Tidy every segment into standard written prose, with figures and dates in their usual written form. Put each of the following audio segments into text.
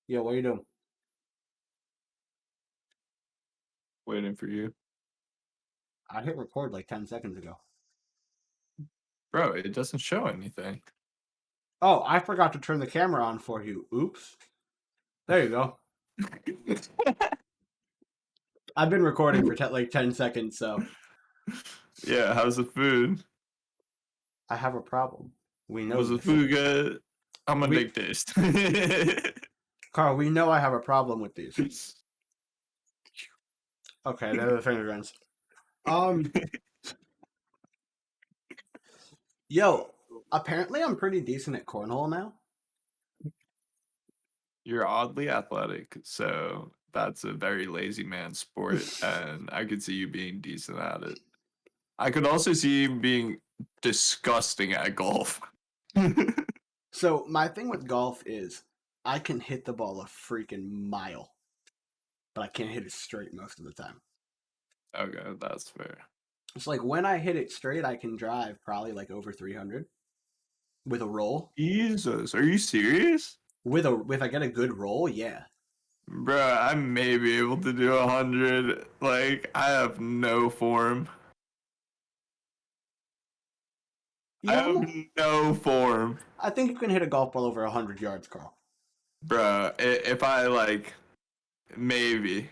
Yo, what are you doing? Waiting for you. I hit record like 10 seconds ago. Bro, it doesn't show anything. Oh, I forgot to turn the camera on for you. Oops. There you go. I've been recording for like 10 seconds, so Yeah, how's the food? I have a problem. We know Was the this. food good? I'm gonna We, take taste. Carl, we know I have a problem with these. Okay, they're the finger guns. Um, yo, apparently I'm pretty decent at cornhole now. You're oddly athletic, so that's a very lazy man sport, and I could see you being decent at it. I could also see you being disgusting at golf. So my thing with golf is I can hit the ball a freaking mile, but I can't hit it straight most of the time. Okay, that's fair. It's like when I hit it straight, I can drive probably like over 300 with a roll. Jesus, are you serious? If I get a good roll, yeah. Bruh, I may be able to do 100. Like, I have no form. I Yeah, have no form. I think you can hit a golf ball over 100 yards, Carl. Bruh, if I, like, maybe.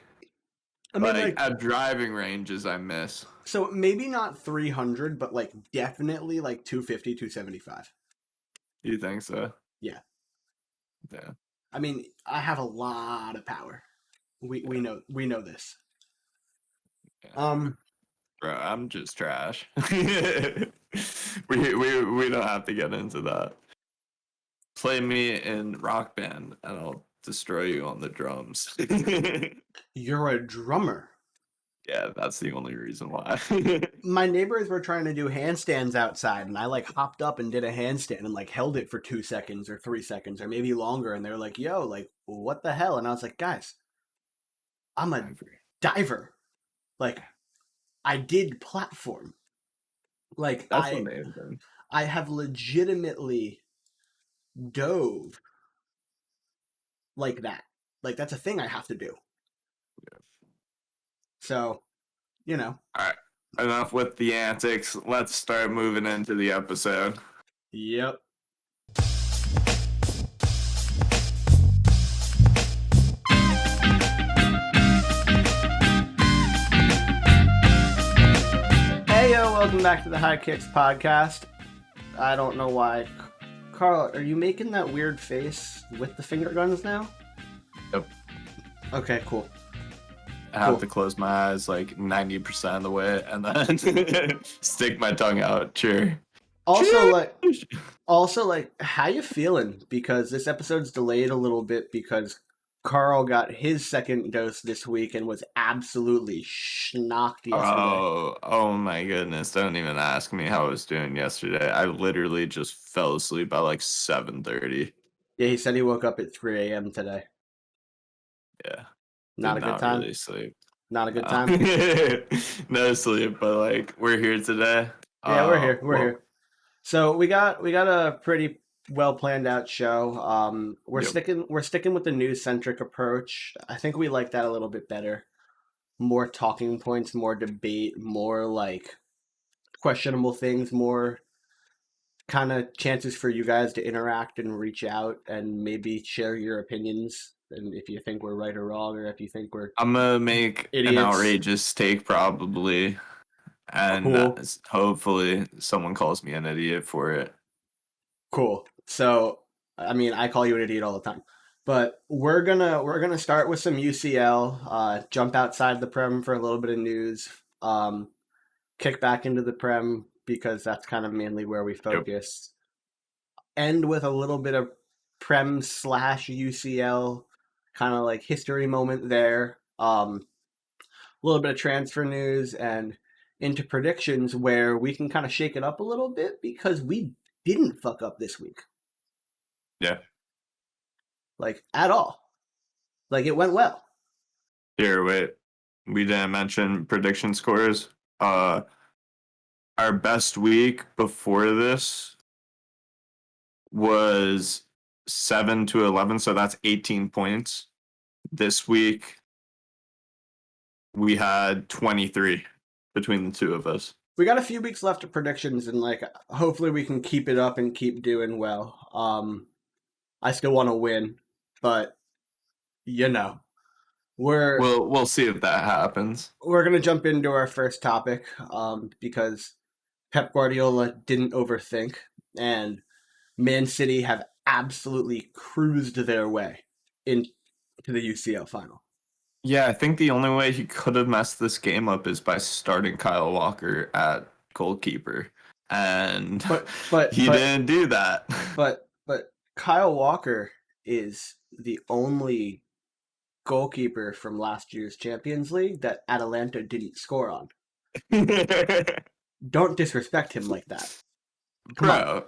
I mean, Like, like, at driving ranges, I miss. so maybe not 300, but like definitely like 250, 275. You think so? Yeah. Yeah. I mean, I have a lot of power. We know this. Yeah. Um, Bro, I'm just trash. We don't have to get into that. Play me in Rock Band, and I'll destroy you on the drums. you're a drummer. Yeah, that's the only reason why. My neighbors were trying to do handstands outside, and I like hopped up and did a handstand and like held it for 2 seconds or 3 seconds or maybe longer. And they were like, "Yo, like, what the hell?" And I was like, "Guys, I'm a diver. Like, I did platform. Like, That's amazing. I have legitimately dove like that. Like, that's a thing I have to do. So, you know, All right, enough with the antics. Let's start moving into the episode. yep. Hey, yo, welcome back to the High Kicks podcast. I don't know why. Carl, are you making that weird face with the finger guns now? Yep. Okay, cool. I have to close my eyes like 90% of the way and then stick my tongue out. Cheer. Also, like, how you feeling? Because this episode's delayed a little bit because Carl got his second dose this week and was absolutely schnocked yesterday. Oh my goodness. Don't even ask me how I was doing yesterday. I literally just fell asleep at like 7:30. Yeah, he said he woke up at 3 a.m. today. Yeah. Not Did a good not time. really sleep. Not a good No. time. No sleep, but like we're here today. Yeah, we're here. We're Well, here. So we got a pretty well planned out show. We're yep. sticking with the news centric approach. I think we like that a little bit better. More talking points, more debate, more like questionable things, more kind of chances for you guys to interact and reach out and maybe share your opinions and if you think we're right or wrong or if you think we're I'm gonna make an idiots. outrageous take probably, and Cool. hopefully someone calls me an idiot for it. Cool. So, I mean, I call you an idiot all the time. But we're gonna start with some UCL, jump outside the Prem for a little bit of news, kick back into the Prem because that's kind of mainly where we Yep. focus. End with a little bit of Prem slash UCL kind of like history moment there. A little bit of transfer news and into predictions where we can kind of shake it up a little bit because we didn't fuck up this week. Yeah. Like at all. Like it went well. Here, wait. We didn't mention prediction scores. Our best week before this was 7 to 11, so that's 18 points. This week we had 23 between the two of us. We got a few weeks left of predictions, and like hopefully we can keep it up and keep doing well. I still want to win, but you know, we're We'll see if that happens. we're gonna jump into our first topic, because Pep Guardiola didn't overthink, and Man City have absolutely cruised their way into the UCL final. Yeah, I think the only way he could have messed this game up is by starting Kyle Walker at goalkeeper. And But but he but didn't do that. but Kyle Walker is the only goalkeeper from last year's Champions League that Atalanta didn't score on. Don't disrespect him like that. Come on. Bro,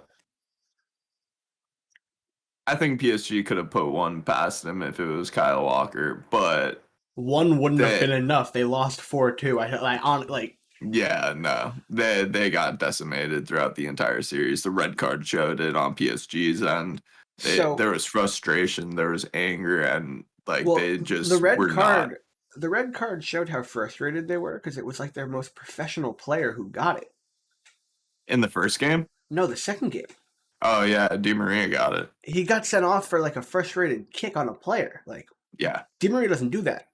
I think PSG could have put one past him if it was Kyle Walker, but One wouldn't have they been enough. They lost 4-2. I on like yeah, no. They got decimated throughout the entire series. The red card showed it on PSG's end. so There was frustration, there was anger, and like well they just were not the red card showed how frustrated they were because it was like their most professional player who got it. in the first game. No, the second game. Oh yeah, Di Maria got it. He got sent off for like a frustrated kick on a player. Like Yeah, Di Maria doesn't do that.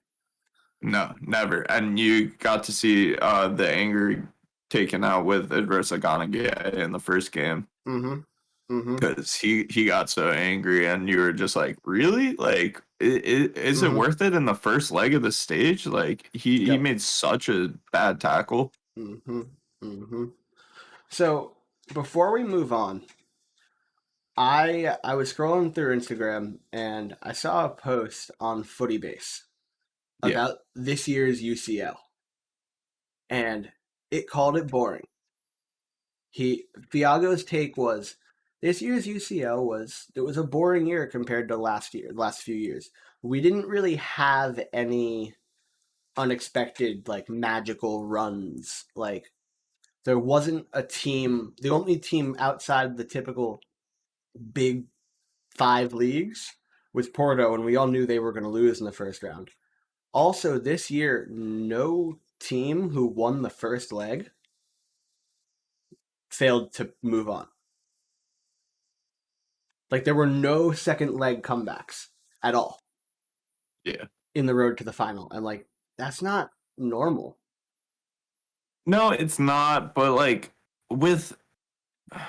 no, never. And you got to see the anger taken out with Idrissa Gana in the first game Mm-hmm. Mm-hmm. because he got so angry, and you were just like, really? Like, is it Mm-hmm. worth it in the first leg of the stage? Like, he Yep. made such a bad tackle. Mm-hmm. Mm-hmm. So before we move on, I was scrolling through Instagram and I saw a post on Footybase Yeah, about this year's UCL, and it called it boring. Fiago's take was this year's UCL was a boring year compared to last few years. We didn't really have any unexpected like magical runs. Like there wasn't a team. The only team outside the typical big five leagues was Porto, and we all knew they were going to lose in the first round. Also, this year, no team who won the first leg failed to move on. Like there were no second leg comebacks at all yeah. in the road to the final. And like that's not normal. No, it's not. But like with I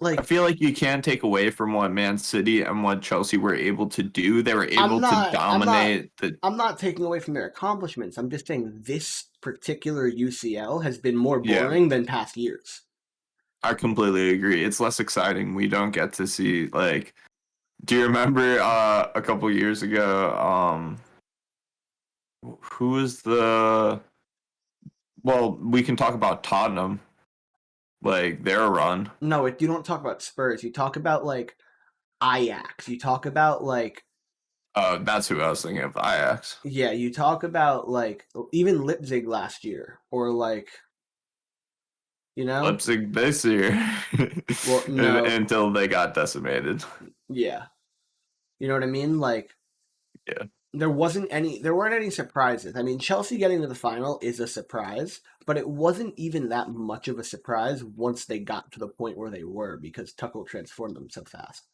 Like feel like you can't take away from what Man City and what Chelsea were able to do. They were I'm able to not I'm not dominate the. I'm not taking away from their accomplishments. I'm just saying this particular UCL has been more Yeah, boring than past years. I completely agree. It's less exciting. We don't get to see like. Do you remember a couple years ago? Who was the? Well, we can talk about Tottenham, like their run. No, you don't talk about Spurs. You talk about like Ajax. You talk about like That's who I was thinking of. Ajax, yeah, you talk about like even Leipzig last year or like you know? Leipzig this year, Well, no. until they got decimated. Yeah. You know what I mean? Like Yeah. there weren't any surprises. I mean, Chelsea getting to the final is a surprise, but it wasn't even that much of a surprise once they got to the point where they were because Tuchel transformed them so fast.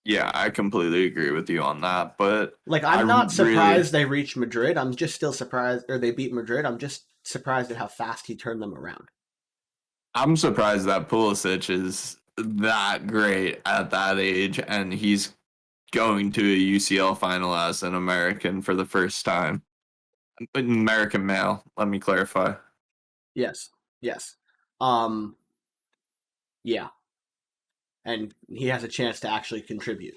Yeah, I completely agree with you on that. But Like I I'm not really, surprised they reached Madrid. I'm just still surprised or they beat Madrid. I'm just surprised at how fast he turned them around. I'm surprised that Pulisic is that great at that age, and he's going to a UCL final as an American for the first time. An American male, let me clarify. Yes. Yes. Um yeah, and he has a chance to actually contribute,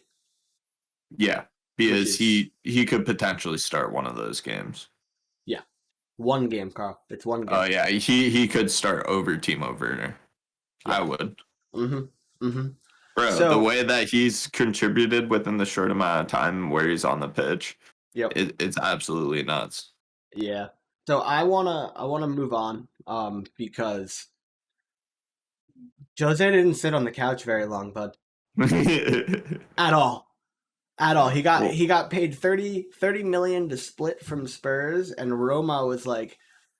Yeah, which because is he could potentially start one of those games. yeah, one game, Carl. It's one Oh game. yeah, he could start over Timo Werner. I Yeah. would. Mm-hmm. Mm-hmm. Bro, the So way that he's contributed within the short amount of time where he's on the pitch, yep. it's absolutely nuts. Yeah. So I wanna move on because Jose didn't sit on the couch very long, bud. at all. At all. He got Well, he got paid 30 million to split from Spurs, and Roma was like,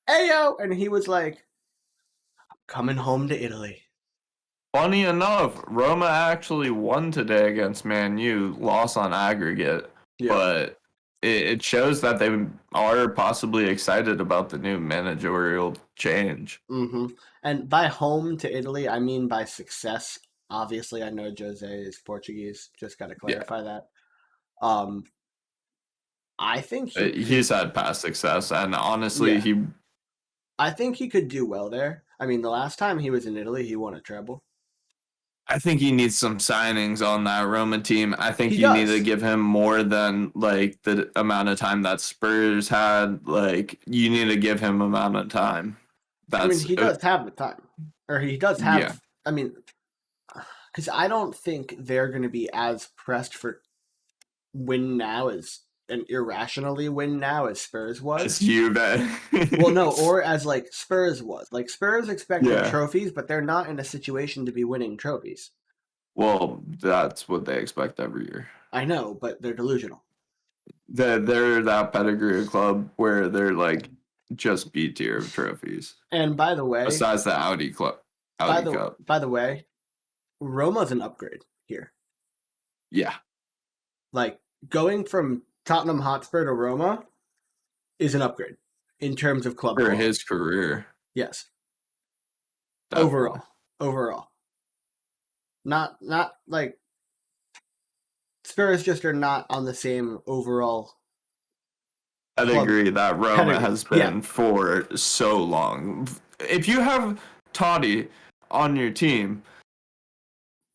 "Ayo," and he was like, "Coming home to Italy." funny enough, Roma actually won today against Man U, loss on aggregate, Yep. but it shows that they are possibly excited about the new managerial change. hmm And by home to Italy, I mean by success. Obviously, I know Jose is Portuguese. Just got to Yeah, clarify that. Um, I think he he's could. had past success, and honestly, Yeah, he I think he could do well there. I mean, the last time he was in Italy, he won a treble. I think he needs some signings on that Roma team. I think He you need to does. give him more than like the amount of time that Spurs had. Like you need to give him amount of time. I mean, That's he does have the time, or he does yeah. have. I mean, because I don't think they're going to be as pressed for win now as an irrationally win now as Spurs It's was. you, bet. Well, no, or as like Spurs was. Like Spurs expected Yeah. trophies, but they're not in a situation to be winning trophies. Well, that's what they expect every year. I know, but they're delusional. They're that pedigree club where they're like just B tier of trophies. And Besides the Audi club, Audi Cup. by the way, Roma's an upgrade here. Yeah, Like going from Tottenham Hotspur to Roma is an upgrade in terms of club for quality. his career, Yes, definitely. overall, not like Spurs just are not on the same overall club Pedigree that Roma pedigree. has Yeah, been for so long. If you have Totti on your team,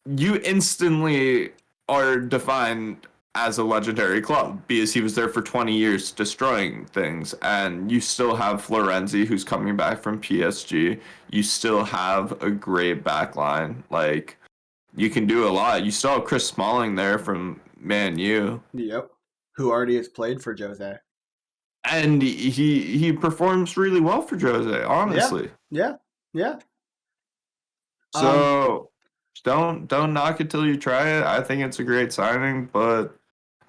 you instantly are defined as a legendary club because he was there for 20 years destroying things. And you still have Florenzi, who's coming back from PSG. You still have a great back line. Like, you can do a lot. You still have Chris Smalling there from Man U. yep. Who already has played for Jose? And he performs really well for Jose, Yeah, honestly. yeah, yeah. Um, So don't knock it till you try it. I think it's a great signing, but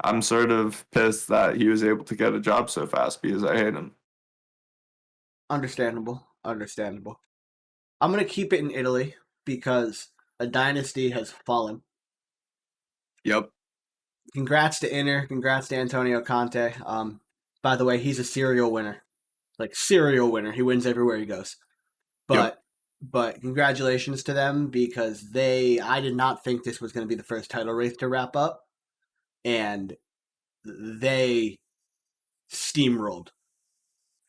I'm sort of pissed that he was able to get a job so fast because I hate him. understandable, understandable. I'm gonna keep it in Italy because a dynasty has fallen. Yep. Congrats to Inter. Congrats to Antonio Conte. By the way, he's a serial winner. Like serial winner. He wins everywhere he goes. Yep. But congratulations to them because I did not think this was going to be the first title race to wrap up, and they steamrolled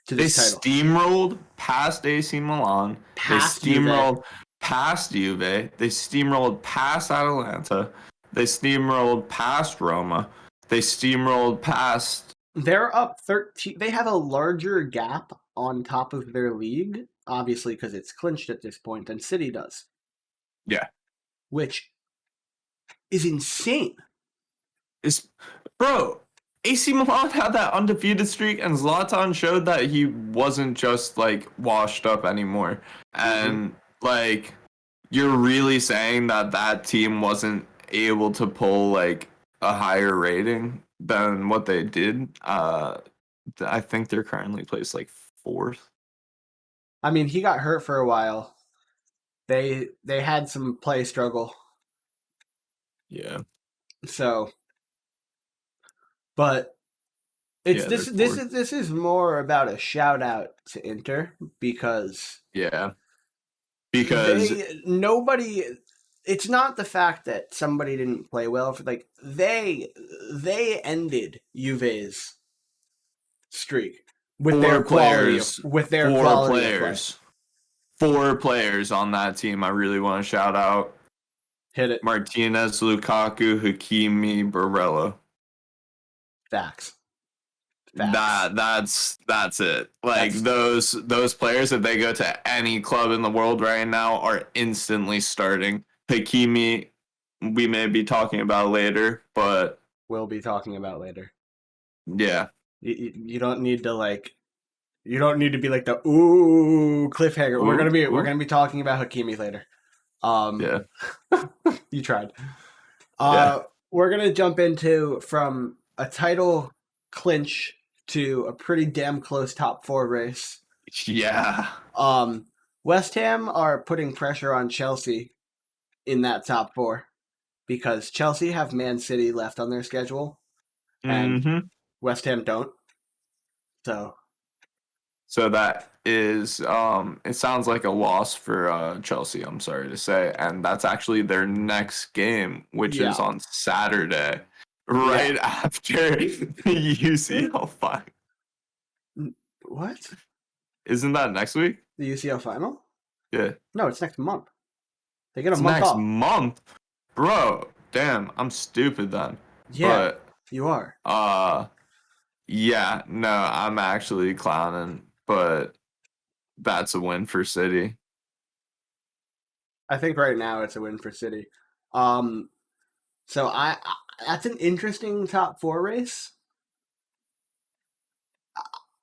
to They this title steamrolled past AC Milan. They past Juve. steamrolled past Juve. They steamrolled past Atalanta. They steamrolled past Roma. They steamrolled past. They're up 13. They have a larger gap on top of their league, obviously because it's clinched at this point, than City does, Yeah. which is insane. It's, bro, AC Milan had that undefeated streak, and Zlatan showed that he wasn't just like washed up anymore. hmm And like, you're really saying that that team wasn't able to pull like a higher rating than what they did? I think they're currently placed like fourth. I mean, he got hurt for a while. They had some play struggle. Yeah, So, but it's yeah, they're fourth. this is more about a shout out to Inter because Yeah, because they nobody. It's not the fact that somebody didn't play well. For like they ended Juve's streak four players, with their four quality of play. players, four players on that team. I really want to shout out Hit it. Martinez, Lukaku, Hakimi, Barella. Facts. Facts. That's it. Like That's those players, if they go to any club in the world right now, are instantly starting. Hakimi, we may be talking about later, but we'll be talking about later. yeah. You don't need to like. You don't need to be like the ooh cliffhanger. Ooh, We're ooh, gonna be talking about Hakimi later. Um, yeah. you tried. Yeah. We're gonna jump into from a title clinch to a pretty damn close top four race. Yeah. Um, West Ham are putting pressure on Chelsea in that top four because Chelsea have Man City left on their schedule and Hmm. West Ham don't. So So that is it sounds like a loss for Chelsea, I'm sorry to say. And that's actually their next game, which is yeah, on Saturday, yeah. right after the UCL final. What? Isn't that next week? The UCL final? Yeah. No, it's next month. They get a It's month next off. month. Bro, damn, I'm stupid then. Yeah, But you are. uh yeah, no, I'm actually clowning, but that's a win for City. I think right now it's a win for City. Um, so that's an interesting top four race.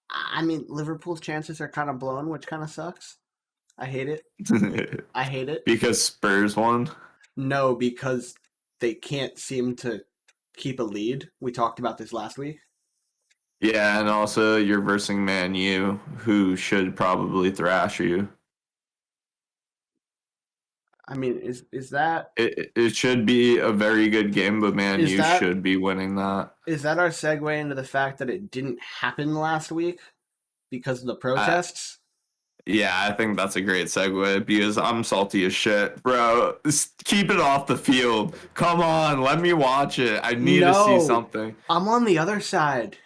I mean, Liverpool's chances are kind of blown, which kind of sucks. I hate it. I hate it. Because Spurs won. No, because they can't seem to keep a lead. We talked about this last week. Yeah, and also you're versing Man U, who should probably thrash you. I mean, It should be a very good game, but Man is U that should be winning that. is that our segue into the fact that it didn't happen last week because of the I, protests? yeah, I think that's a great segue because I'm salty as shit, bro. Keep it off the field. Come on, let me watch it. I need to see No, something. I'm on the other side.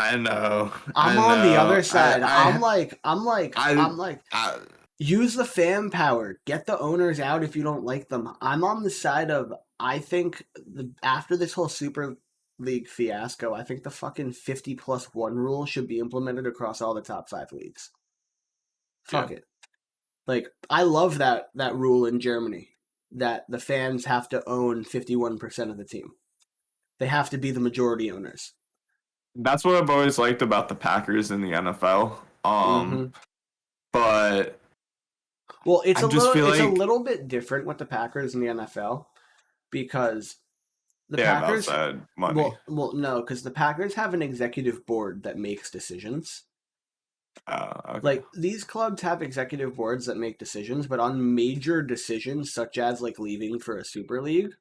I know, I'm I on the know. other side. I, I'm like, I use the fan power. Get the owners out if you don't like them. I'm on the side of, I think after this whole Super League fiasco, I think the fucking 50 plus one rule should be implemented across all the top five leagues. yeah. Fuck it. Like, I love that rule in Germany that the fans have to own 51% of the team. They have to be the majority owners. That's what I've always liked about the Packers in the NFL. Hmm. But Well, I just feel it's a like little bit different with the Packers in the NFL because the they have Packers, outside money. no, because the Packers have an executive board that makes decisions. Okay. Like these clubs have executive boards that make decisions, but on major decisions such as like leaving for a super league,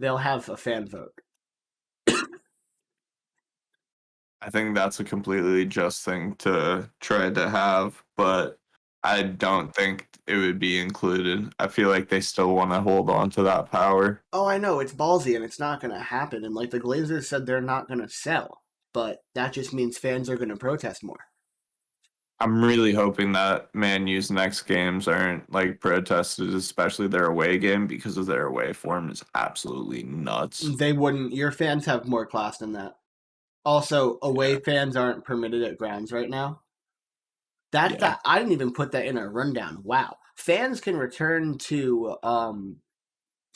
they'll have a fan vote. I think that's a completely just thing to try to have, but I don't think it would be included. I feel like they still want to hold on to that power. Oh, I know it's ballsy and it's not going to happen. And like the Glazers said, they're not going to sell, but that just means fans are going to protest more. I'm really hoping that Man U's next games aren't like protested, especially their away game, because of their away form is absolutely nuts. They wouldn't. Your fans have more class than that. Also, away Yeah. fans aren't permitted at grounds right now. That Yeah. that I didn't even put that in a rundown. Wow, fans can return to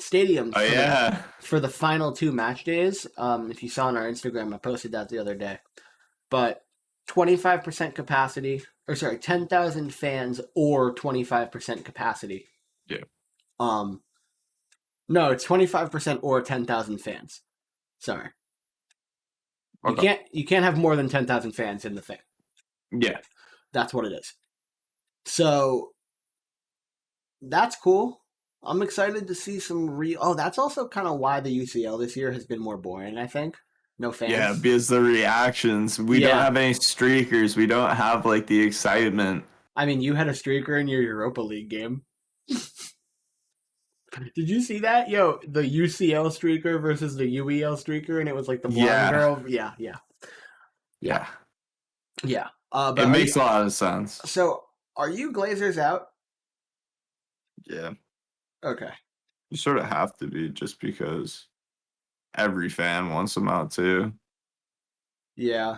stadiums Oh yeah. for the final two match days. If you saw on our Instagram, I posted that the other day. But 25% capacity, or sorry, 10,000 fans or 25% capacity. Yeah. Um, no, it's 25% or 10,000 fans. Sorry, Okay. you can't have more than 10,000 fans in the thing. Yeah. That's what it is. So that's cool. I'm excited to see some real. Oh, that's also kind of why the UCL this year has been more boring. I think no Yeah, fans. because the reactions, we don't Yeah, have any streakers. We don't have like the excitement. I mean, you had a streaker in your Europa League game. Did you see that? Yo, the UCL streaker versus the UEL streaker, and it was like the blonde Yeah. girl. Yeah, yeah, Yeah. yeah. It But are you? makes a lot of sense. So, are you Glazers out? Yeah. Okay. You sort of have to be just because every fan wants them out too. Yeah.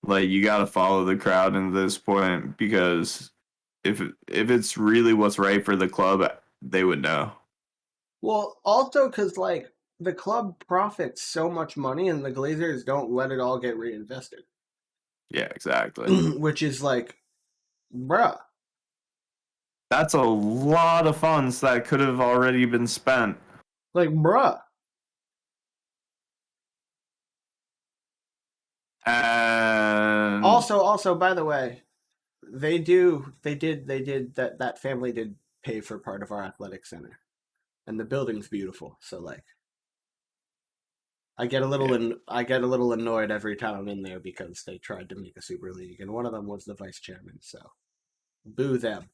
Like you got to follow the crowd in this point because if it's really what's right for the club, they would know. Well, also because like the club profits so much money, and the Glazers don't let it all get reinvested, Yeah, exactly. which is like, bruh. That's a lot of funds that could have already been spent. Like, bruh. And Also, by the way, they did that family did pay for part of our athletic center, and the building's beautiful. So like, yeah, I get a little annoyed every time I'm in there because they tried to make a super league, and one of them was the vice chairman. So boo them.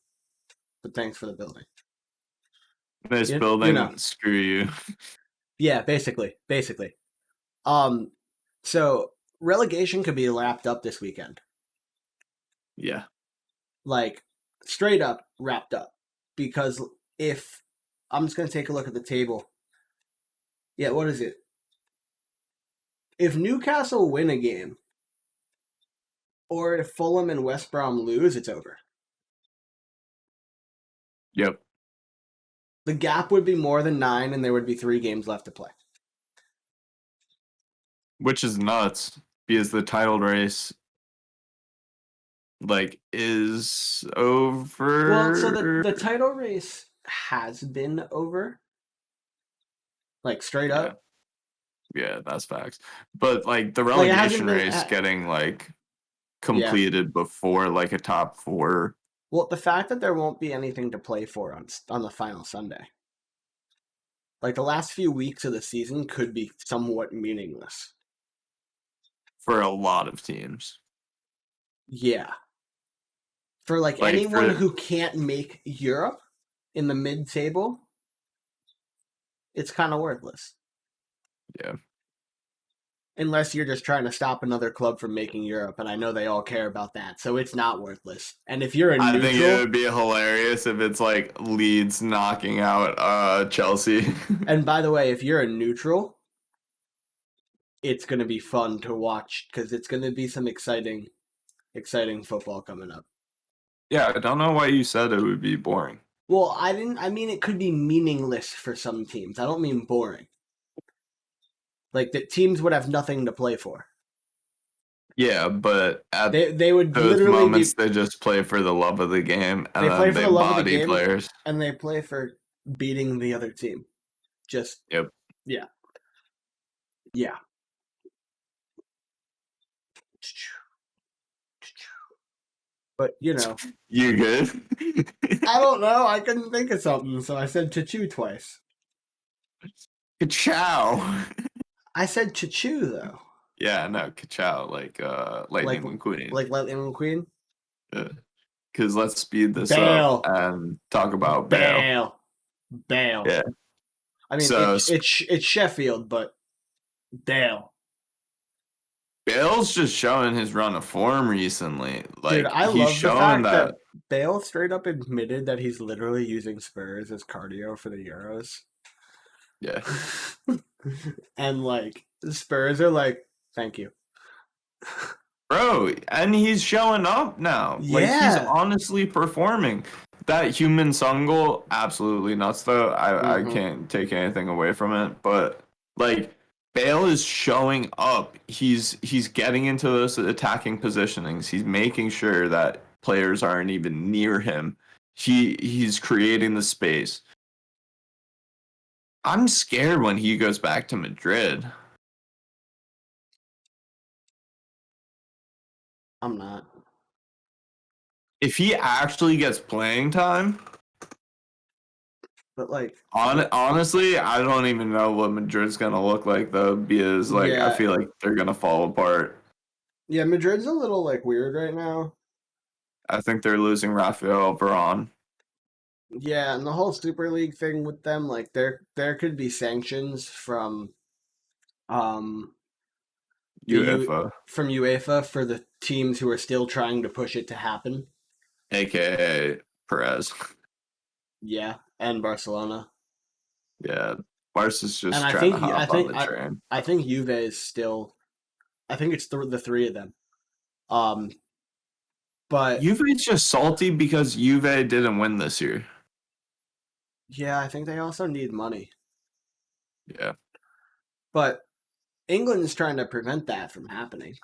But thanks for the building. this You know, building, screw you. yeah, basically. Um, so relegation could be wrapped up this weekend, Yeah. like straight up wrapped up, because if I'm just gonna take a look at the table. Yeah, what is it? If Newcastle win a game, or if Fulham and West Brom lose, it's over. Yep. The gap would be more than 9, and there would be 3 games left to play. Which is nuts because the title race like is Well, so over. the title race has been over, like straight Yeah. up. Yeah, that's facts. But like the Like it hasn't relegation been. race getting like Yeah. completed before like a top four Well, the fact that there won't be anything to play for on the final Sunday, like the last few weeks of the season, could be somewhat meaningless. for a lot of teams. Yeah, for like Like anyone for who can't make Europe in the mid-table, it's kind of worthless. yeah. Unless you're just trying to stop another club from making Europe, and I know they all care about that, so it's not worthless. And if you're a I think it neutral, would be hilarious if it's like Leeds knocking out Chelsea. and by the way, if you're a neutral, it's going to be fun to watch because it's going to be some exciting football coming up. Yeah, I don't know why you said it would be boring. Well, I didn't. I mean, it could be meaningless for some teams. I don't mean boring. Like the teams would have nothing to play for. Yeah, but at They would those literally moments be. they just play for the love of the game and They play then for they the love of the body game, players. and they play for beating the other team. Just Yep. yeah, yeah. But you know, You good? I don't know. I couldn't think of something, so I said choo twice. Ciao. I said choo though, Yeah, no, ciao, like like Lightning McQueen. Lightning McQueen. Because let's speed this up Bale, and talk about Bale. Bale, Bale. Yeah. I mean, So it's Sheffield, but Bale. Bale's just showing his run of form recently. Dude, Like I he's love the showing fact that. that Bale straight up admitted that he's literally using Spurs as cardio for the Euros. Yeah. And like the Spurs are like, thank you. Bro, and he's showing up now. Like he's Yeah. honestly performing. That human sun goal, absolutely nuts though. I Mm-hmm. can't take anything away from it. But like Bale is showing up. He's getting into those attacking positionings. He's making sure that players aren't even near him. He's creating the space. I'm scared when he goes back to Madrid. I'm not. If he actually gets playing time, But like the honestly, I don't even know what Madrid's gonna look like though, because like I yeah. feel like they're gonna fall apart. Yeah, Madrid's a little like weird right now. I think they're losing Rafael Varane. Yeah, and the whole Super League thing with them, like there could be sanctions um the U UEFA, from UEFA for the teams who are still trying to push it to happen. aka Perez. Yeah, and Barcelona. Yeah, Barca's And just trying to I hop on think the train. I think Juve is still. I think it's the three of them. Um, but Juve's just salty because Juve didn't win this year. yeah, I think they also need money. Yeah, But England's trying to prevent that from happening,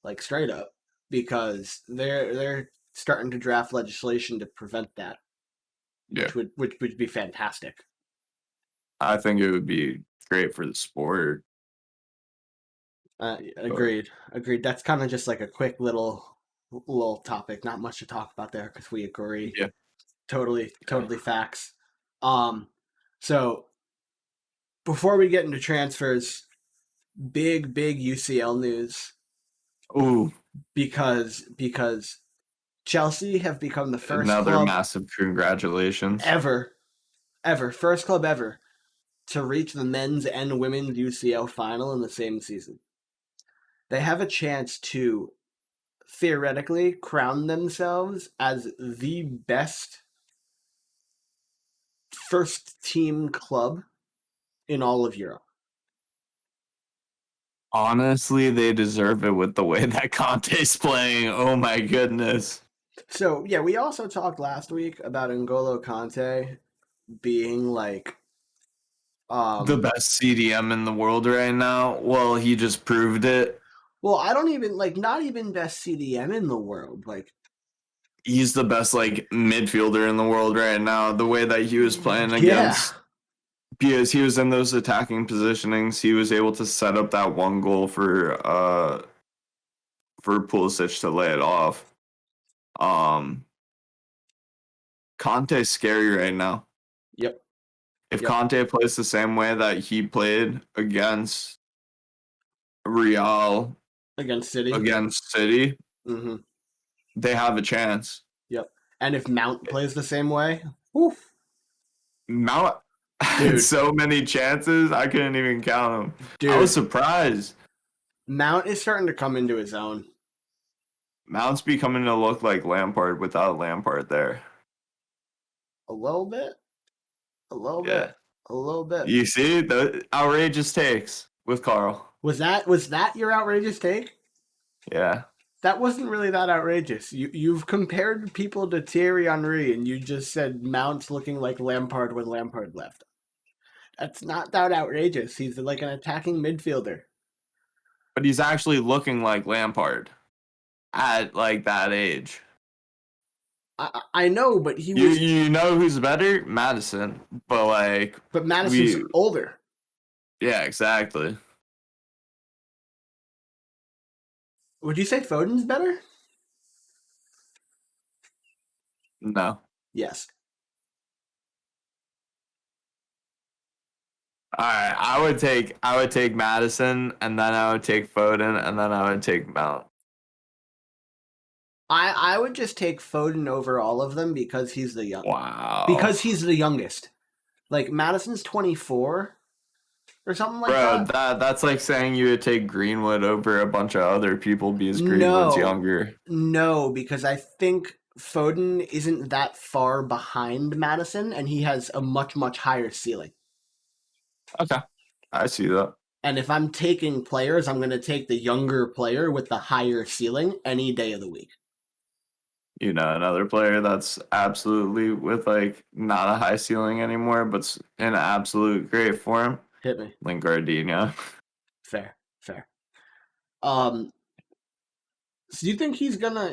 like straight up, because they're starting to draft legislation to prevent that, yeah. which would be fantastic. I think it would be great for the sport. But Agreed. That's kind of just like a quick little topic. Not much to talk about there because we agree. yeah, yeah. Totally facts. Um, so before we get into transfers, big UCL news Ooh, because Chelsea have become the first another club massive congratulations. ever, first club ever to reach the men's and women's UCL final in the same season. They have a chance to theoretically crown themselves as the best first team club in all of Europe. Honestly, they deserve it with the way that Conte's playing. Oh my goodness. So yeah, we also talked last week about N'Golo Kante being like The um best CDM in the world right now. Well, he just proved it. well, I don't even like not even best CDM in the world. Like He's the best like midfielder in the world right now. The way that he was playing yeah. against, because he was in those attacking positionings, he was able to set up that one goal for Pulisic to lay it off. Um Conte's scary right now. Yep. If Yep. Conte plays the same way that he played Real Against City. against City, Mm-hmm. they have a chance. Yep. And if Mount plays the same way, oof, Mount had dude, so many chances, I couldn't even count them. I was dude, surprised. Mount is starting to come into his own Mount's becoming to look like Lampard without Lampard there. a little bit, a little Yeah. bit, a little bit. You see the outrageous takes with Carl. Was that your outrageous take? Yeah. That wasn't really that outrageous. You've compared people to Thierry Henry, and you just said Mount's looking like Lampard when Lampard left. That's not that outrageous. He's like an attacking midfielder. But he's actually looking like Lampard at like that age. I know, but he You was. you know who's better? Madison. But like But Madison's we older. yeah, exactly. Would you say Foden's better? No. Yes. All right, I would take Madison, and then I would take Foden, and then I would take Mount. I would just take Foden over all of them because Wow, he's the youngest. Like Madison's 24 or something like bro, that. that's like saying you would take Greenwood over a bunch of other people because Greenwood's No, younger. no, because I think Foden isn't that far behind Madison, and he has a much higher ceiling. Okay, I see that. And if I'm taking players, I'm going to take the younger player with the higher ceiling any day of the week. You know, another player that's absolutely with like not a high ceiling anymore, but's in absolute great form. Hit me. Lingardinho. Fair, fair. Um, so you think he's gonna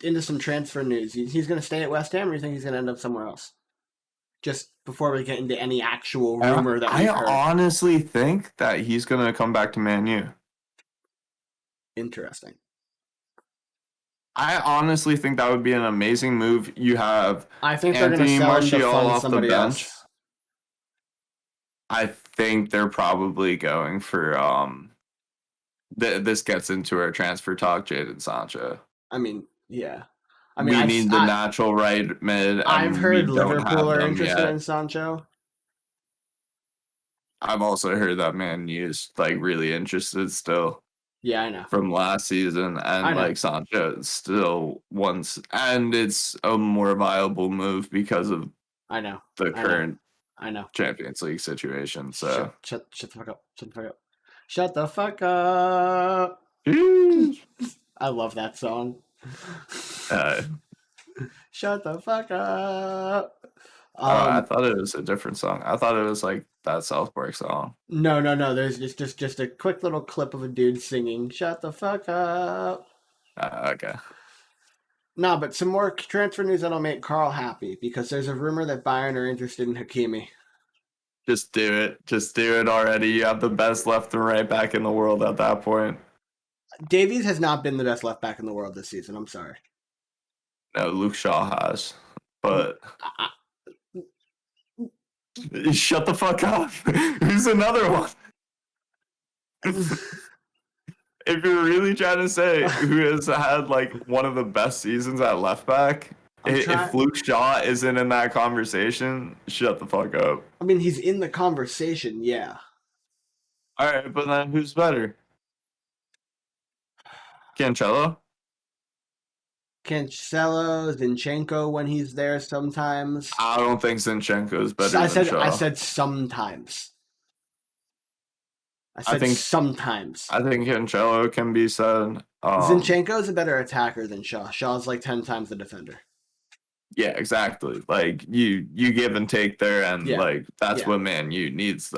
into some transfer news? He's gonna stay at West Ham, or you think he's gonna end up somewhere else? Just before we get into any actual rumor that I we've heard. honestly think that he's gonna come back to Man U. Interesting. I honestly think that would be an amazing move. You have I think they're gonna Anthony sell him to Martial fund off the somebody bench. else. I think they're probably going for this gets into our transfer talk, Jadon Sancho. I mean, yeah. I mean, We need the natural right mid, I've and we heard don't Liverpool have are them interested yet. in Sancho. I've also heard that Man U's like really interested still Yeah, I know. from last season, I and know. like Sancho still wants, and it's a more viable move because of I know. the I know. current I know. Champions League situation. So, Shut the fuck up. Shut the fuck up. Shut the fuck up. uh, I love that song. I Shut the fuck up. I Um, thought it was a different song. I thought it was like that South Park song. no. There's just a quick little clip of a dude singing "Shut the fuck up." Okay. No, but some more transfer news that'll make Carl happy because there's a rumor that Bayern are interested in Hakimi. Just do it. Just do it already. You have the best left and right back in the world at that point. Davies has not been the best left back in the world this season. I'm sorry. No, Luke Shaw has. But I, shut the fuck up. Who's another one? If you're really trying to say who has had like one of the best seasons at left back, I'm if trying. Luke Shaw isn't in that conversation, shut the fuck up. I mean, he's in the conversation, yeah. All right, but then who's better? Cancelo? Cancelo, Zinchenko when he's there sometimes. I don't think Zinchenko is better I than said I Shaw. said sometimes. I I said think sometimes. I think Cancelo can be said. Zinchenko is a better attacker than Shaw. Shaw's like 10 times the defender. Yeah, exactly. Like you give and take there, and Yeah. like that's Yeah. what Man U needs.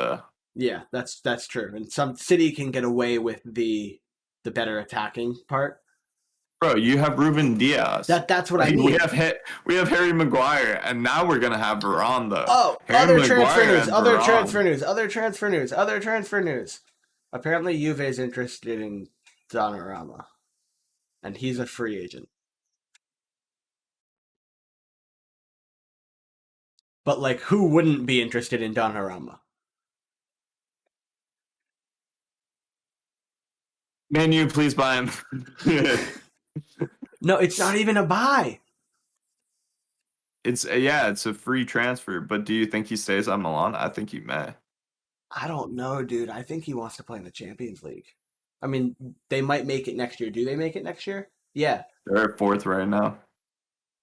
Yeah, that's true. And some City can get away with the better attacking part. Bro, you have Ruben Diaz. That's what I Like, mean. we have Harry Maguire, and now we're gonna have Varane though. Oh, Harry Maguire and Varane. other transfer news. Apparently, Juve is interested in Donnarumma, and he's a free agent. But like, who wouldn't be interested in Donnarumma? Man U, please buy him. No, it's not even a buy. It's a free transfer. But do you think he stays at Milan? I think he may. I don't know, dude. I think he wants to play in the Champions League. I mean, they might make it next year. Do they make it next year? Yeah. They're at fourth right now.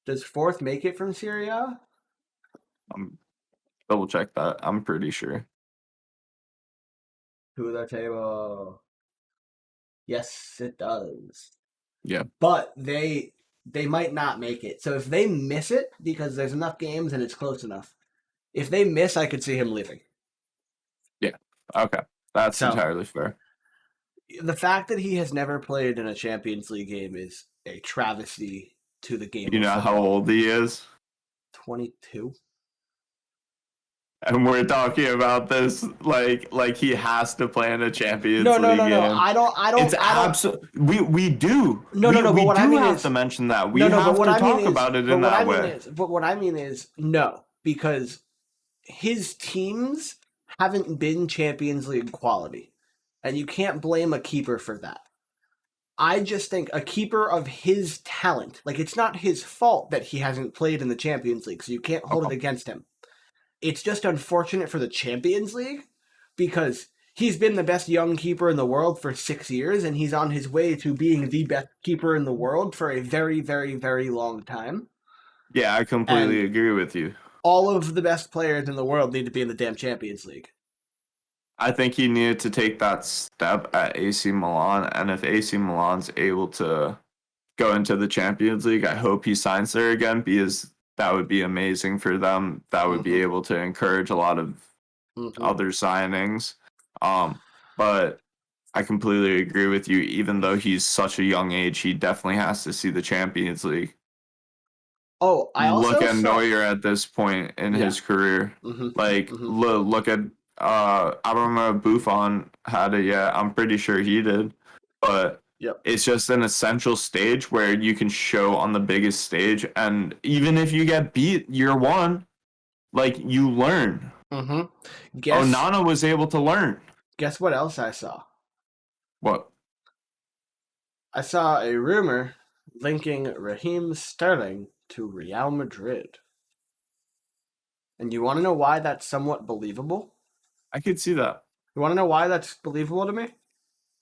Does fourth make it from Serie A? I'm double check that. I'm pretty sure. To the table. Yes, it does. Yeah. But they might not make it. So if they miss it because there's enough games and it's close enough, if they miss, I could see him leaving. Yeah. Okay. That's So entirely fair. the fact that he has never played in a Champions League game is a travesty to the game. You know how old he is? 22. And we're talking about this like he has to play in a Champions No, League no. game. I don't. It's absolutely we do. No. We But what I do mean have is to mention that. We no. have But what to I mean talk is, about it in that way. But what I mean is no, because his teams haven't been Champions League quality, and you can't blame a keeper for that. I just think a keeper of his talent, like it's not his fault that he hasn't played in the Champions League, so you can't hold it against him. It's just unfortunate for the Champions League because he's been the best young keeper in the world for 6 years, and he's on his way to being the best keeper in the world for a very, very, very long time. Yeah, I completely agree with you. All of the best players in the world need to be in the damn Champions League. I think he needed to take that step at AC Milan, and if AC Milan's able to go into the Champions League, I hope he signs there again because that would be amazing for them. That would be able to encourage a lot of other signings. But I completely agree with you. Even though he's such a young age, he definitely has to see the Champions League. Oh, I also look at saw... Neuer at this point in his career. Look at I don't remember Buffon had it yet. I'm pretty sure he did, but it's just an essential stage where you can show on the biggest stage, and even if you get beat year one, like you learn. Onana was able to learn. Guess what else I saw? What? I saw a rumor linking Raheem Sterling to Real Madrid. And you want to know why that's somewhat believable? I could see that. You want to know why that's believable to me?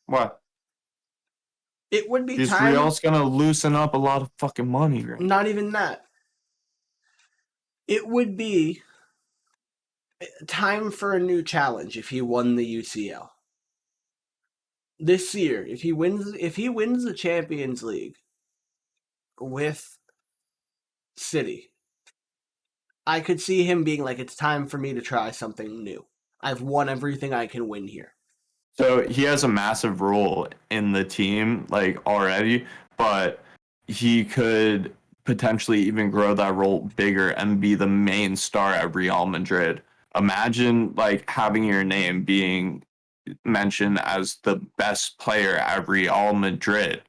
What? It would be time... Real's going to loosen up a lot of fucking money, right? Not even that. It would be time for a new challenge if he won the UCL. This year, if he wins the Champions League with City, I could see him being like, it's time for me to try something new. I've won everything I can win here. So he has a massive role in the team, like already, but he could potentially even grow that role bigger and be the main star at Real Madrid. Imagine like having your name being mentioned as the best player at Real Madrid.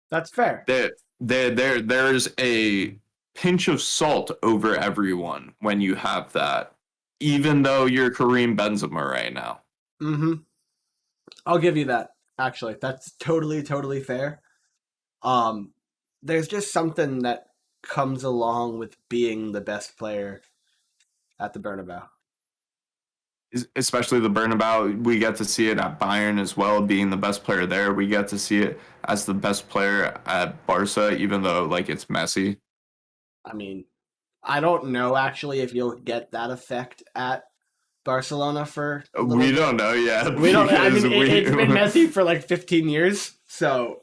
That's fair. There's a pinch of salt over everyone when you have that, even though you're Kareem Benzema right now. Mm-hmm. I'll give you that. Actually, that's totally fair. Um, there's just something that comes along with being the best player at the Bernabeu. Especially the Bernabeu, we get to see it at Bayern as well, being the best player there. We get to see it as the best player at Barca, even though like it's Messi. I mean, I don't know actually if you'll get that effect at Barcelona for a little We bit. don't know yet We don't. I because mean, we it's been messy for like 15 years, so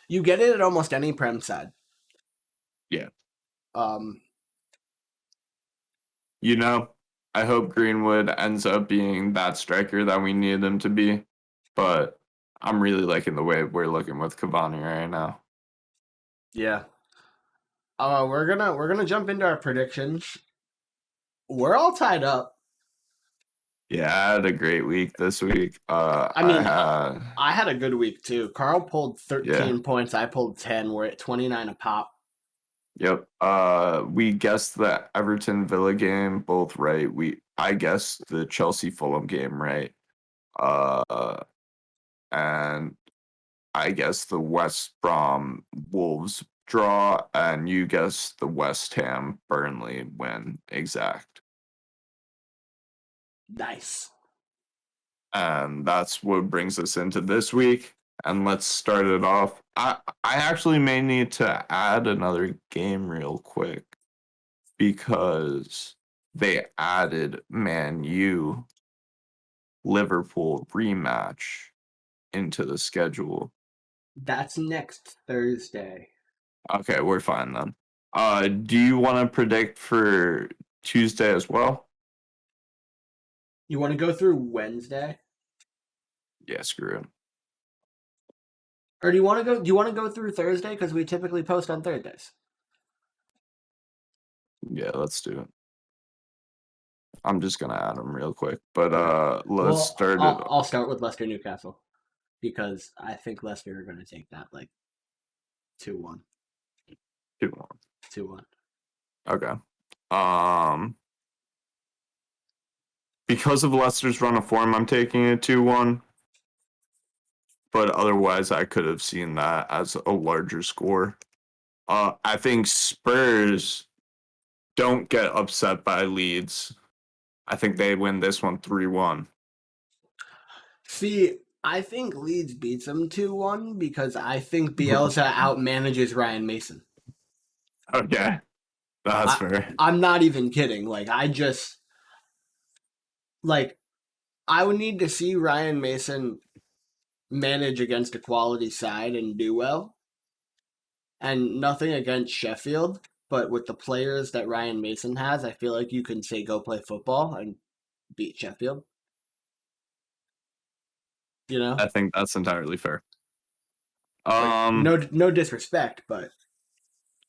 you get it at almost any prem side. yeah. Um, You know, I hope Greenwood ends up being that striker that we need him to be, but I'm really liking the way we're looking with Cavani right now. yeah. We're gonna jump into our predictions. We're all tied up. Yeah, I had a great week this week. I I mean, had I had a good week too. Carl pulled yeah, 13 points. I pulled 10. We're at 29 a pop. yep. We guessed the Everton Villa game both right. I guessed the Chelsea Fulham game right. Uh, and I guess the West Brom Wolves draw, and you guess the West Ham Burnley win exact. Nice. And that's what brings us into this week. And let's start it off. I actually may need to add another game real quick because they added Man U Liverpool rematch into the schedule. That's next Thursday. Okay, we're fine then. Do you want to predict for Tuesday as well? You want to go through Wednesday, Yeah, screw it. or do you want to go? Do you want to go through Thursday because we typically post on Thursdays? Yeah, let's do it. I'm just gonna add them real quick, but Okay. let's Well, start it. I'll start with Leicester Newcastle because I think Leicester are going to take that like 2-1, 2-1. 2-1. Okay. Um, because of Leicester's run of form, I'm taking it 2-1. But otherwise, I could have seen that as a larger score. I think Spurs don't get upset by Leeds. I think they win this one 3-1. See, I think Leeds beats them 2-1 because I think Bielsa outmanages Ryan Mason. Okay, that's I fair. I'm not even kidding. Like I just like I would need to see Ryan Mason manage against a quality side and do well. And nothing against Sheffield, but with the players that Ryan Mason has, I feel like you can say go play football and beat Sheffield. You know, I think that's entirely fair. like Um, no disrespect, but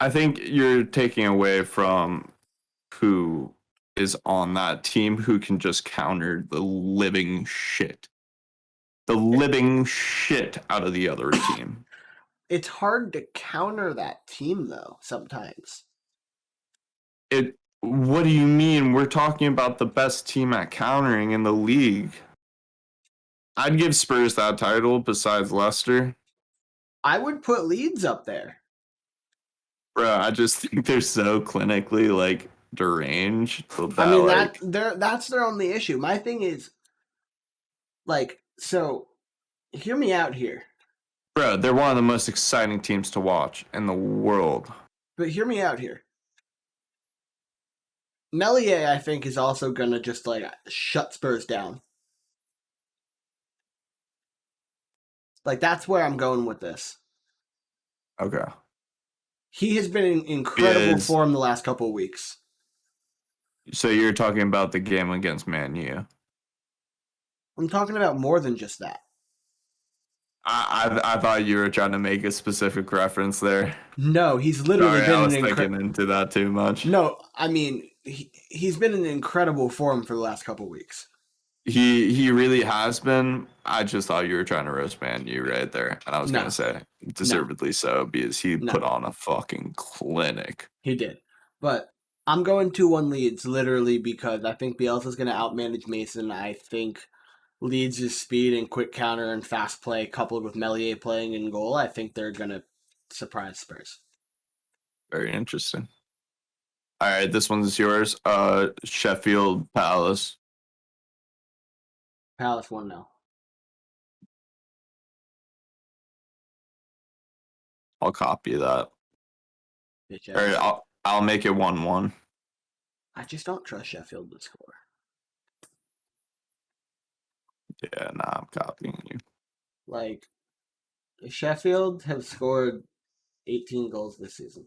I think you're taking away from who is on that team who can just counter the living shit out of the other team. it's hard to counter that team though sometimes. It. What do you mean? We're talking about the best team at countering in the league. I'd give Spurs that title besides Leicester. I would put Leeds up there. Bro, I just think they're so clinically like deranged I that mean that like that's their only issue. My thing is like so hear me out here. bro, they're one of the most exciting teams to watch in the world. But hear me out here. Melier, I think, is also gonna just like shut Spurs down. Like that's where I'm going with this. Okay. He has been in incredible Is form the last couple of weeks. so you're talking about the game against Man U. I'm talking about more than just that. I thought you were trying to make a specific reference there. No, he's literally Sorry, I been was thinking into that too much. No, I mean he's been in incredible form for the last couple weeks. He really has been. I just thought you were trying to roast Man U right there, and I was gonna No, say no, deservedly so because he put no, on a fucking clinic. he did. But I'm going 2-1 Leeds literally because I think Bielsa's going to outmanage Mason. I think Leeds' speed and quick counter and fast play coupled with Melier playing in goal, I think they're going to surprise Spurs. Very interesting. All right, this one's yours. Sheffield Palace. Palace 1-0. I'll copy that. Bitch Or ass City. I'll make it 1-1. I just don't trust Sheffield to score. Yeah, nah, I'm copying you. Like, Sheffield have scored 18 goals this season.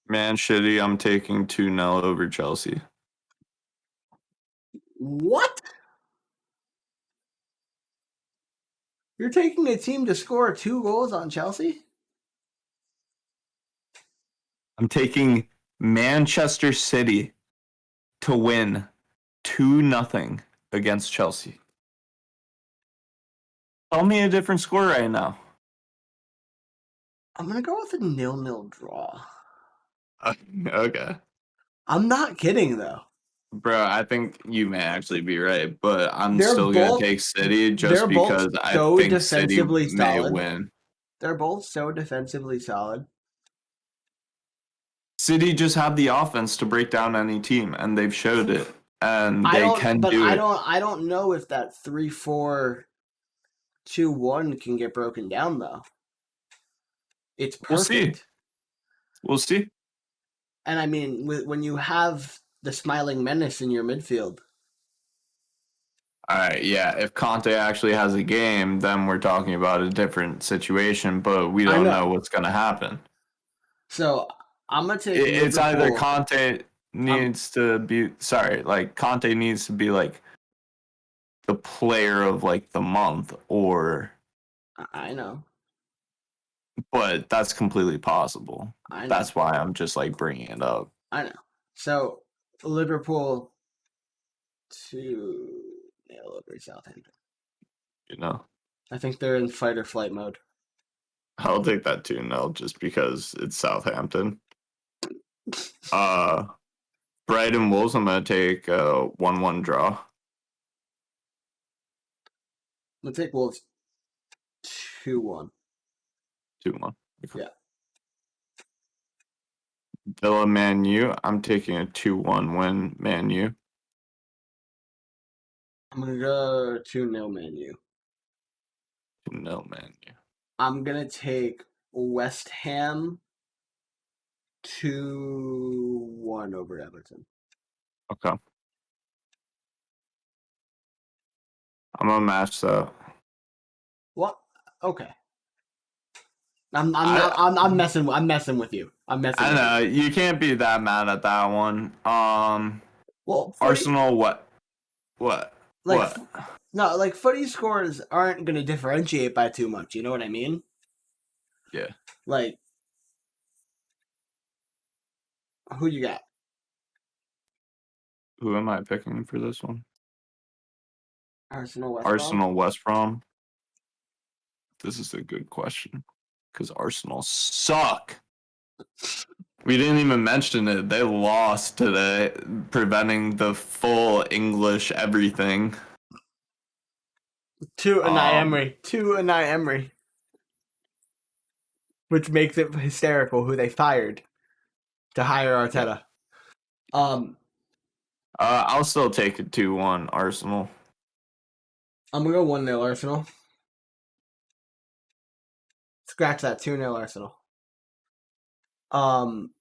Man, shitty. I'm taking 2-0 over Chelsea. What? You're taking a team to score 2 goals on Chelsea? I'm taking Manchester City to win 2-0 against Chelsea. Tell me a different score right now. I'm going to go with a 0-0 draw. Okay. I'm not kidding, though. Bro, I think you may actually be right, but I'm They're still going to both take City they're just both because I so think City defensively may solid. win. They're both so defensively solid. City just have the offense to break down any team, and they've showed it, and I they don't can but do it. I don't know if that 3-4-2-1 can get broken down though. It's We'll see. perfect. We'll see. And I mean when you have the smiling menace in your midfield. All right, yeah. If Conte actually has a game, then we're talking about a different situation, but we I don't know know. what's going to happen. So I'm gonna take It's either Liverpool. Conte I'm needs to be, sorry, like Conte needs to be like the player of like the month, or, I know. but that's completely possible. I know. That's why I'm just like bringing it up. I know. So Liverpool to nail over Southampton. You know, I think they're in fight or flight mode. I'll take that 2-0 just because it's Southampton. Uh, Brighton Wolves, I'm gonna take a 1-1 draw. Let's take Wolves 2-1. 2-1. Yeah. Villa Man U, I'm taking a 2-1 win Man U. I'm gonna go 2-0 Man U. 2-0 Man U. I'm gonna take West Ham 2-1 over Everton. Okay. I'm gonna match that. What? Okay. I'm I'm I not I'm messing with you. I'm messing I with you. know you can't be that mad at that one. Well, footy Arsenal, what, like what? no, like footy scores aren't gonna differentiate by too much. You know what I mean? Yeah. Like, who you got? Who am I picking for this one? Arsenal, West Brom. Arsenal, West Brom. This is a good question because Arsenal suck. We didn't even mention it. They lost today, preventing the full English everything. To Unai Um, Emery. To Unai Emery. Which makes it hysterical who they fired to hire yeah. Arteta. I'll still take it 2-1 Arsenal. I'm gonna go 1-0 Arsenal. Scratch that 2-0 Arsenal. Um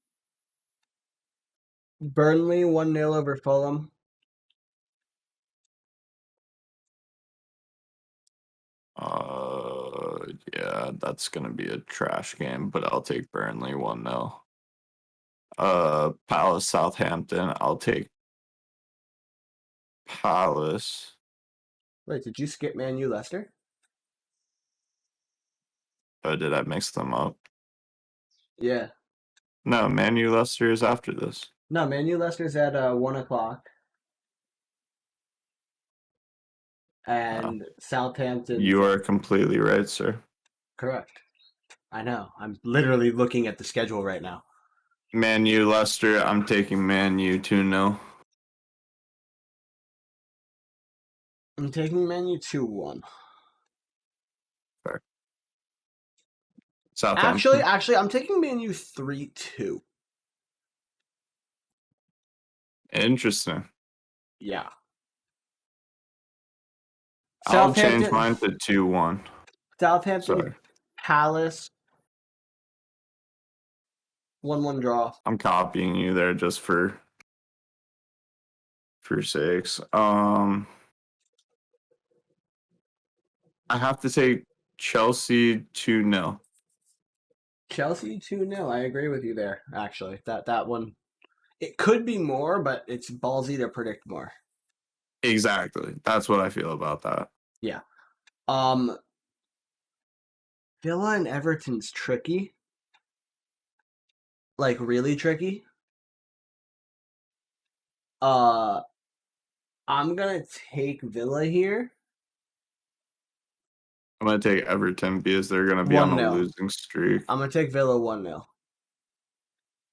Burnley 1-0 over Fulham. Yeah, that's gonna be a trash game, but I'll take Burnley 1-0. Palace Southampton. I'll take Palace. Wait, did you skip Man U Leicester? Oh, did I mix them up? Yeah. No, Man U Leicester is after this. No, Man U Leicester's at 1 o'clock, Oh, and Southampton's you are completely right, sir. correct. I know. I'm literally looking at the schedule right now. Man U Leicester, I'm taking Man U 2-0. I'm taking Man U 2-1. Fair. Actually, Southampton. actually, I'm taking Man U 3-2. Interesting. Yeah. I'll change Southampton, mine to 2-1. Southampton, Sorry. Palace, 1-1 draw. I'm copying you there just for sakes. I have to take Chelsea 2-0. Chelsea 2-0. I agree with you there, actually. That one, it could be more, but it's ballsy to predict more. Exactly. That's what I feel about that. Yeah. Um, Villa and Everton's tricky. Like really tricky. Uh, I'm gonna take Villa here. I'm going to take Everton because they're going to be on a 1-0. losing streak. I'm gonna take Villa 1-0.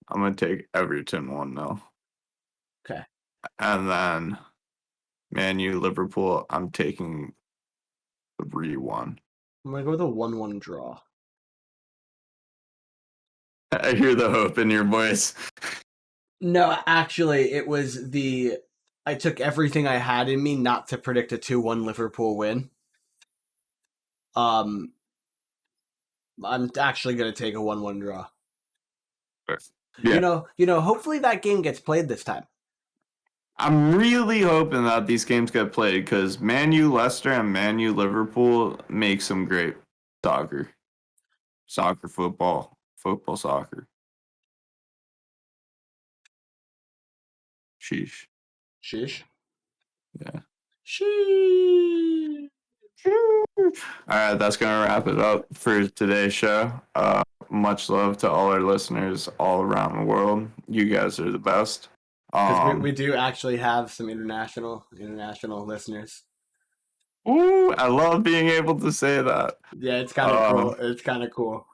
I'm going to take Everton 1-0. Okay. And then Man U Liverpool, I'm taking 3-1. I'm gonna go with a 1-1 draw. I hear the hope in your voice. No, actually, it was the. I took everything I had in me not to predict a 2-1 Liverpool win. Um, I'm actually gonna take a 1-1 draw. Yeah. Hopefully that game gets played this time. I'm really hoping that these games get played because Man U Leicester and Man U Liverpool make some great soccer. Soccer, football, soccer. Sheesh. Shish. Yeah. Sheesh. All right, that's gonna wrap it up for today's show. Much love to all our listeners all around the world. You guys are the best. Because we do actually have some international listeners. Ooh, I love being able to say that. Yeah, it's kind of cool. Um, It's kind of cool.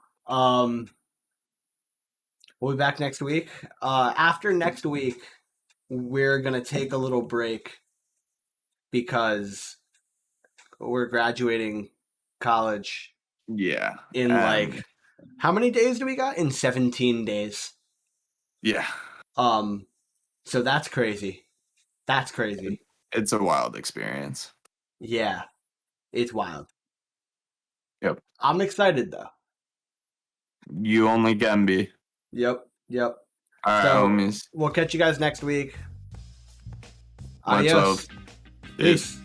We'll be back next week. After next week, we're gonna take a little break because we're graduating college yeah, in and like how many days do we got? In 17 days. yeah, Um, so that's crazy. That's crazy. it's a wild experience. Yeah, it's wild. Yep, I'm excited though. you only can be. Yep, yep. All right, So homies. we'll catch you guys next week. Much love. Adios. Peace. Peace.